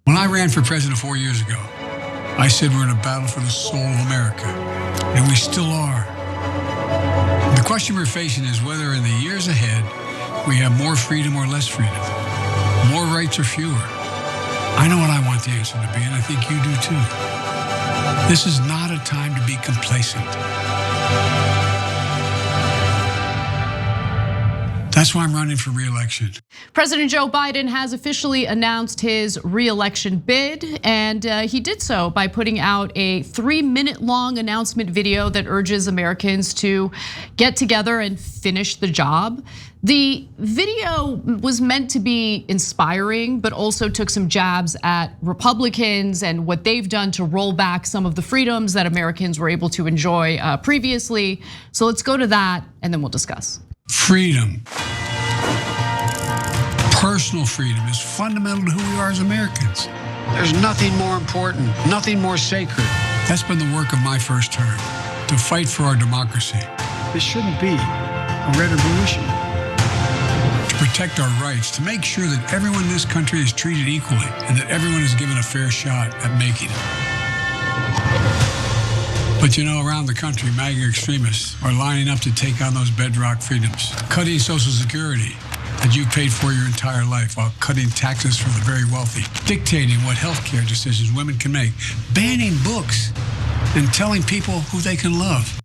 When I ran for president 4 years ago, I said we're in a battle for the soul of America, and we still are. The question we're facing is whether in the years ahead we have more freedom or less freedom, more rights or fewer. I know what I want the answer to be, and I think you do too. This is not a time to be complacent. That's why I'm running for re-election. President Joe Biden has officially announced his re-election bid, and he did so by putting out a 3-minute long announcement video that urges Americans to get together and finish the job. The video was meant to be inspiring, but also took some jabs at Republicans and what they've done to roll back some of the freedoms that Americans were able to enjoy previously. So let's go to that, and then we'll discuss. Freedom, personal freedom, is fundamental to who we are as Americans. There's nothing more important, nothing more sacred. That's been the work of my first term, to fight for our democracy. This shouldn't be a red or blue issue. To protect our rights, to make sure that everyone in this country is treated equally and that everyone is given a fair shot at making it. But you know, around the country, MAGA extremists are lining up to take on those bedrock freedoms, cutting Social Security that you've paid for your entire life while cutting taxes for the very wealthy, dictating what healthcare decisions women can make, banning books, and telling people who they can love.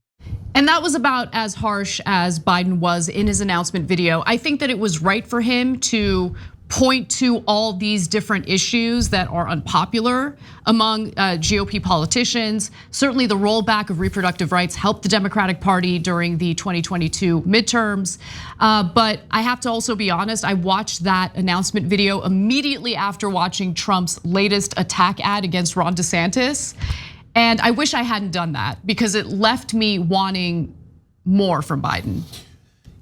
And that was about as harsh as Biden was in his announcement video. I think that it was right for him to point to all these different issues that are unpopular among GOP politicians. Certainly the rollback of reproductive rights helped the Democratic Party during the 2022 midterms. But I have to also be honest, I watched that announcement video immediately after watching Trump's latest attack ad against Ron DeSantis. And I wish I hadn't done that because it left me wanting more from Biden.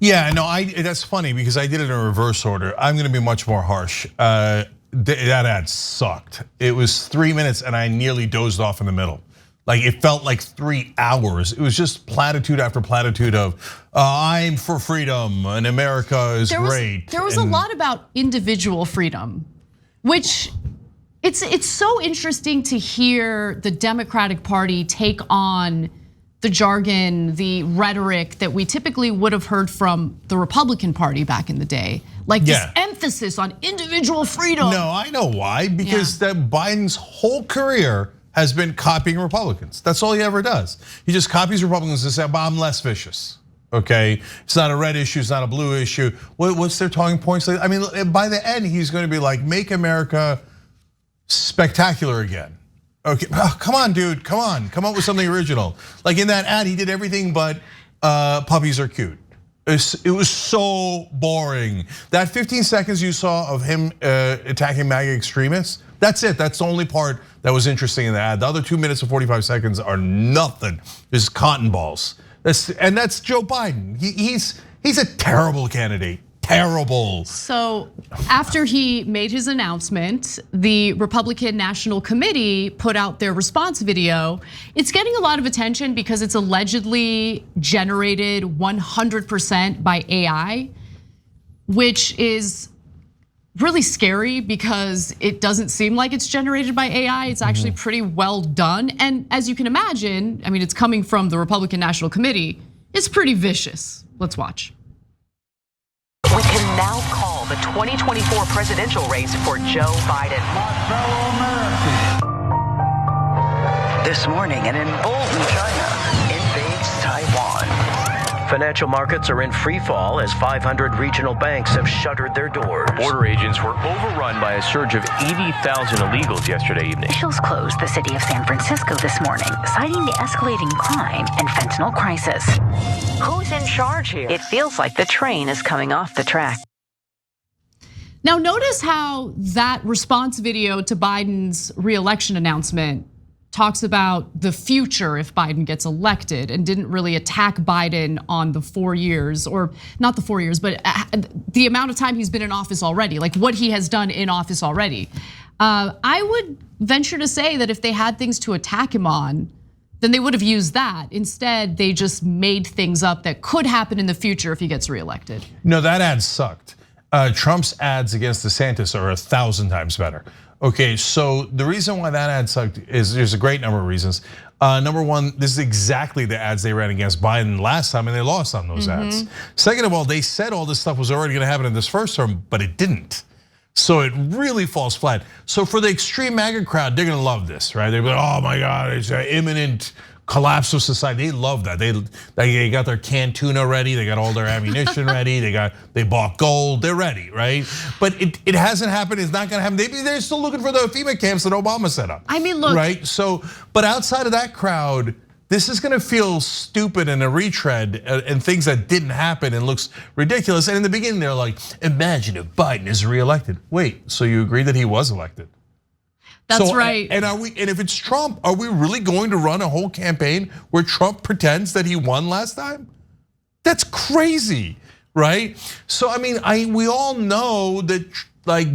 Yeah, no, that's funny because I did it in reverse order. I'm gonna be much more harsh. That ad sucked. It was 3 minutes and I nearly dozed off in the middle. Like it felt like 3 hours. It was just platitude after platitude of I'm for freedom and America is great. There was a lot about individual freedom, which it's so interesting to hear the Democratic Party take on the jargon, the rhetoric that we typically would have heard from the Republican Party back in the day. Like this emphasis on individual freedom. No, I know why, because that Biden's whole career has been copying Republicans. That's all he ever does. He just copies Republicans and says, I'm less vicious. Okay, it's not a red issue, it's not a blue issue. What's their talking points? I mean, by the end, he's going to be like, make America spectacular again. Okay, come on, dude, come up with something original. Like in that ad, he did everything but puppies are cute. It was so boring. That 15 seconds you saw of him attacking MAGA extremists, that's it. That's the only part that was interesting in the ad. The other 2 minutes and 45 seconds are nothing. Just cotton balls. That's Joe Biden. He's a terrible candidate. Terrible. So after he made his announcement, the Republican National Committee put out their response video. It's getting a lot of attention because it's allegedly generated 100% by AI, which is really scary because it doesn't seem like it's generated by AI. It's actually pretty well done. And as you can imagine, I mean, it's coming from the Republican National Committee. It's pretty vicious. Let's watch. We can now call the 2024 presidential race for Joe Biden. My fellow Americans. This morning, an emboldened China invades Taiwan. Financial markets are in free fall as 500 regional banks have shuttered their doors. Border agents were overrun by a surge of 80,000 illegals yesterday evening. Officials closed the city of San Francisco this morning, citing the escalating crime and fentanyl crisis. Who's in charge here? It feels like the train is coming off the track. Now notice how that response video to Biden's re-election announcement talks about the future if Biden gets elected and didn't really attack Biden on the 4 years, or not the 4 years, but the amount of time he's been in office already, like what he has done in office already. I would venture to say that if they had things to attack him on, then they would have used that. Instead, they just made things up that could happen in the future if he gets reelected. No, that ad sucked. Trump's ads against DeSantis are 1,000 times better. Okay, so the reason why that ad sucked is there's a great number of reasons. Number one, this is exactly the ads they ran against Biden last time, and they lost on those ads. Second of all, they said all this stuff was already going to happen in this first term, but it didn't. So it really falls flat. So for the extreme MAGA crowd, they're going to love this, right? They're like, oh my God, it's an imminent collapse of society. They love that. They got their canned tuna ready. They got all their ammunition ready. They bought gold. They're ready, right? But it hasn't happened. It's not going to happen. They're still looking for the FEMA camps that Obama set up. I mean, look, right? So, but outside of that crowd, this is going to feel stupid and a retread and things that didn't happen and looks ridiculous. And in the beginning, they're like, imagine if Biden is reelected. Wait, so you agree that he was elected? That's right. And if it's Trump, are we really going to run a whole campaign where Trump pretends that he won last time? That's crazy, right? So I mean, we all know that like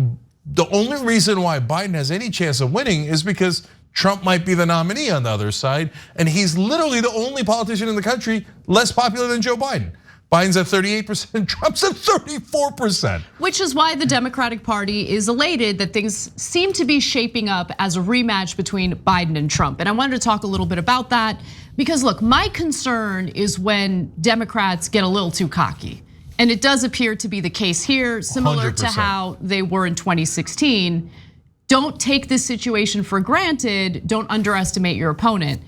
the only reason why Biden has any chance of winning is because Trump might be the nominee on the other side, and he's literally the only politician in the country less popular than Joe Biden. Biden's at 38%, Trump's at 34%. Which is why the Democratic Party is elated that things seem to be shaping up as a rematch between Biden and Trump. And I wanted to talk a little bit about that because look, my concern is when Democrats get a little too cocky. And it does appear to be the case here, similar 100%. To how they were in 2016. Don't take this situation for granted, don't underestimate your opponent.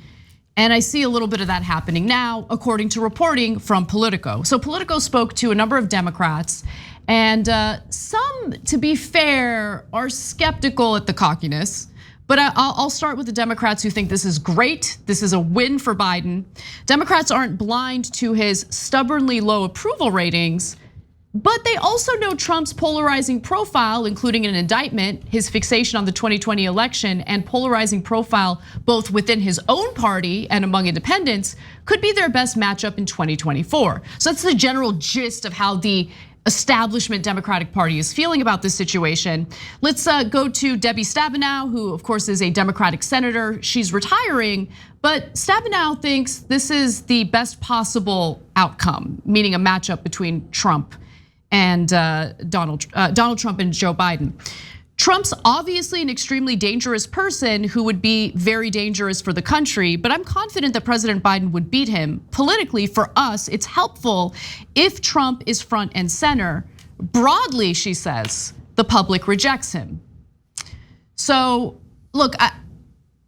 And I see a little bit of that happening now, according to reporting from Politico. So Politico spoke to a number of Democrats, and some, to be fair, are skeptical at the cockiness. But I'll start with the Democrats who think this is great. This is a win for Biden. Democrats aren't blind to his stubbornly low approval ratings, but they also know Trump's polarizing profile, including an indictment, his fixation on the 2020 election, and polarizing profile both within his own party and among independents could be their best matchup in 2024. So that's the general gist of how the establishment Democratic Party is feeling about this situation. Let's go to Debbie Stabenow, who of course is a Democratic senator. She's retiring, but Stabenow thinks this is the best possible outcome, meaning a matchup between Trump and Donald Trump and Joe Biden. Trump's obviously an extremely dangerous person who would be very dangerous for the country, but I'm confident that President Biden would beat him. Politically, for us, it's helpful if Trump is front and center. Broadly, she says, the public rejects him. So, look,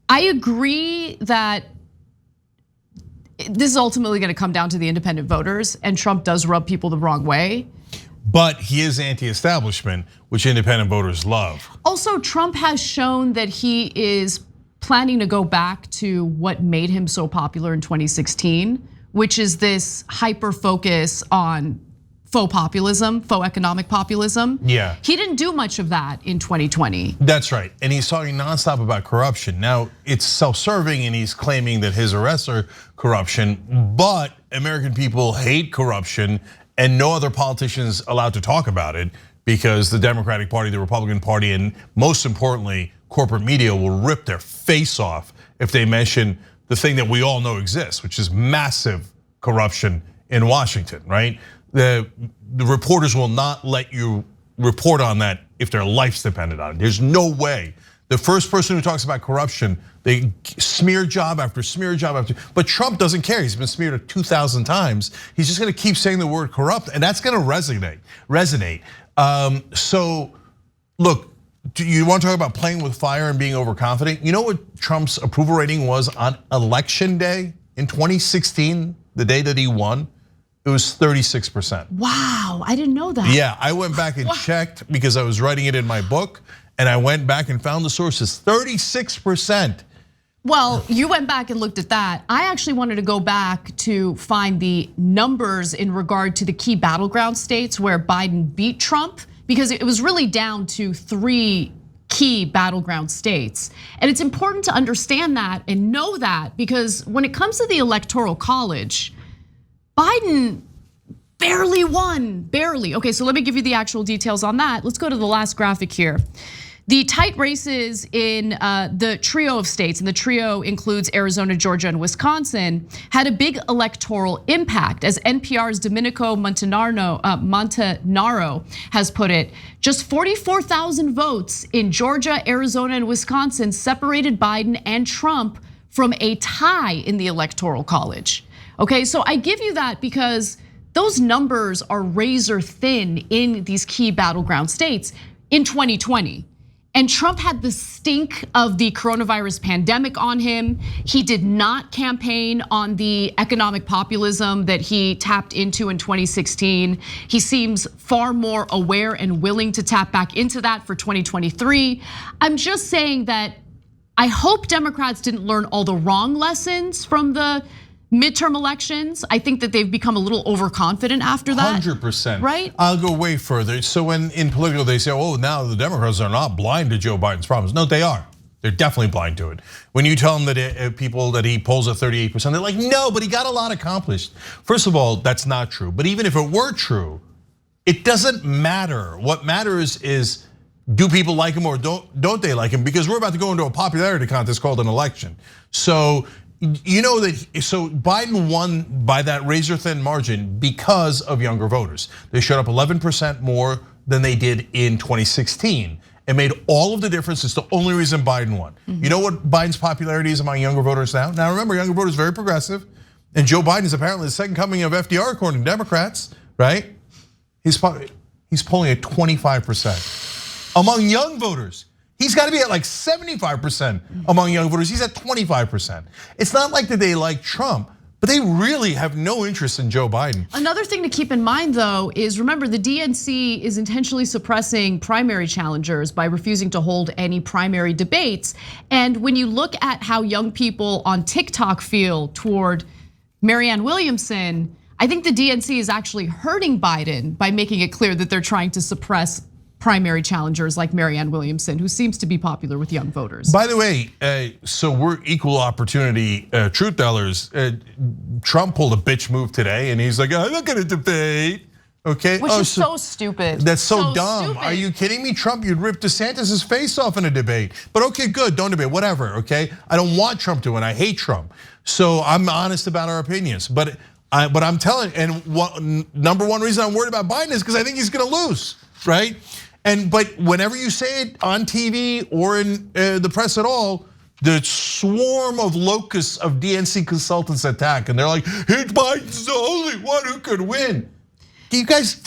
I agree that this is ultimately gonna come down to the independent voters, and Trump does rub people the wrong way. But he is anti-establishment, which independent voters love. Also, Trump has shown that he is planning to go back to what made him so popular in 2016, which is this hyper focus on faux populism, faux economic populism. Yeah. He didn't do much of that in 2020. That's right, and he's talking nonstop about corruption. Now, it's self-serving and he's claiming that his arrests are corruption, but American people hate corruption and no other politicians allowed to talk about it because the Democratic Party, the Republican Party, and most importantly, corporate media will rip their face off if they mention the thing that we all know exists, which is massive corruption in Washington, right? The reporters will not let you report on that if their life's dependent on it. There's no way. The first person who talks about corruption, they smear job after smear job after, but Trump doesn't care. He's been smeared 2,000 times. He's just gonna keep saying the word corrupt, and that's gonna resonate. So, look, do you want to talk about playing with fire and being overconfident? You know what Trump's approval rating was on election day in 2016, the day that he won? It was 36%. Wow, I didn't know that. Yeah, I went back and checked because I was writing it in my book. And I went back and found the sources, 36%. Well, you went back and looked at that. I actually wanted to go back to find the numbers in regard to the key battleground states where Biden beat Trump, because it was really down to 3 key battleground states. And it's important to understand that and know that, because when it comes to the Electoral College, Biden barely won, barely. Okay, so let me give you the actual details on that. Let's go to the last graphic here. The tight races in the trio of states, and the trio includes Arizona, Georgia, and Wisconsin, had a big electoral impact. As NPR's Domenico Montanaro has put it, just 44,000 votes in Georgia, Arizona, and Wisconsin separated Biden and Trump from a tie in the Electoral College. Okay, so I give you that because those numbers are razor thin in these key battleground states in 2020. And Trump had the stink of the coronavirus pandemic on him. He did not campaign on the economic populism that he tapped into in 2016. He seems far more aware and willing to tap back into that for 2023. I'm just saying that I hope Democrats didn't learn all the wrong lessons from the midterm elections. I think that they've become a little overconfident after that. 100%. Right? I'll go way further. So when in political they say, oh, now the Democrats are not blind to Joe Biden's problems. No, they are. They're definitely blind to it. When you tell them that people that he polls at 38%, they're like, no, but he got a lot accomplished. First of all, that's not true. But even if it were true, it doesn't matter. What matters is, do people like him or don't they like him? Because we're about to go into a popularity contest called an election. So you know that, so Biden won by that razor thin margin because of younger voters. They showed up 11% more than they did in 2016. It made all of the difference. It's the only reason Biden won. You know what Biden's popularity is among younger voters now? Now remember, younger voters are very progressive, and Joe Biden is apparently the second coming of FDR according to Democrats, right? He's polling at 25% among young voters. He's got to be at like 75% among young voters. He's at 25%. It's not like that they like Trump, but they really have no interest in Joe Biden. Another thing to keep in mind though is, remember, the DNC is intentionally suppressing primary challengers by refusing to hold any primary debates. And when you look at how young people on TikTok feel toward Marianne Williamson, I think the DNC is actually hurting Biden by making it clear that they're trying to suppress primary challengers like Marianne Williamson, who seems to be popular with young voters. By the way, so we're equal opportunity truth tellers. Trump pulled a bitch move today, and he's like, I'm not gonna debate. Okay, which is so stupid. That's so dumb. Stupid. Are you kidding me? Trump, you'd rip DeSantis's face off in a debate. But okay, good, don't debate, whatever, okay? I don't want Trump to, and I hate Trump. So I'm honest about our opinions. But I'm telling, and number one reason I'm worried about Biden is because I think he's gonna lose, right? But whenever you say it on TV or in the press at all, the swarm of locusts of DNC consultants attack, and they're like, hey, Biden's the only one who could win. You guys,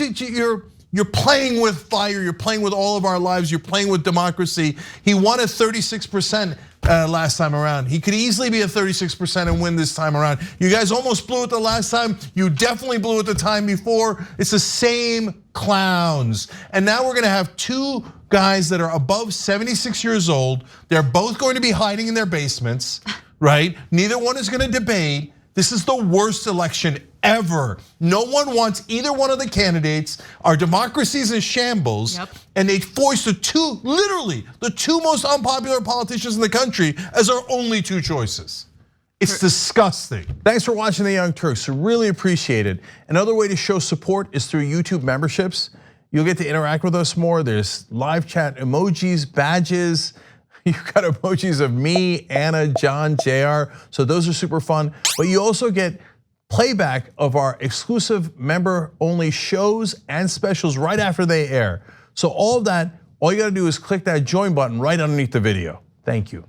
you're playing with fire. You're playing with all of our lives. You're playing with democracy. He won at 36% last time around. He could easily be at 36% and win this time around. You guys almost blew it the last time. You definitely blew it the time before. It's the same clowns. And now we're gonna have two guys that are above 76 years old. They're both going to be hiding in their basements, right? Neither one is gonna debate. This is the worst election ever. No one wants either one of the candidates. Our democracy is in shambles. And they forced literally the two most unpopular politicians in the country as our only two choices. It's disgusting. Thanks for watching The Young Turks, really appreciate it. Another way to show support is through YouTube memberships. You'll get to interact with us more. There's live chat emojis, badges. You've got emojis of me, Anna, John, JR. So those are super fun. But you also get playback of our exclusive member-only shows and specials right after they air. So all of that, all you gotta do is click that join button right underneath the video. Thank you.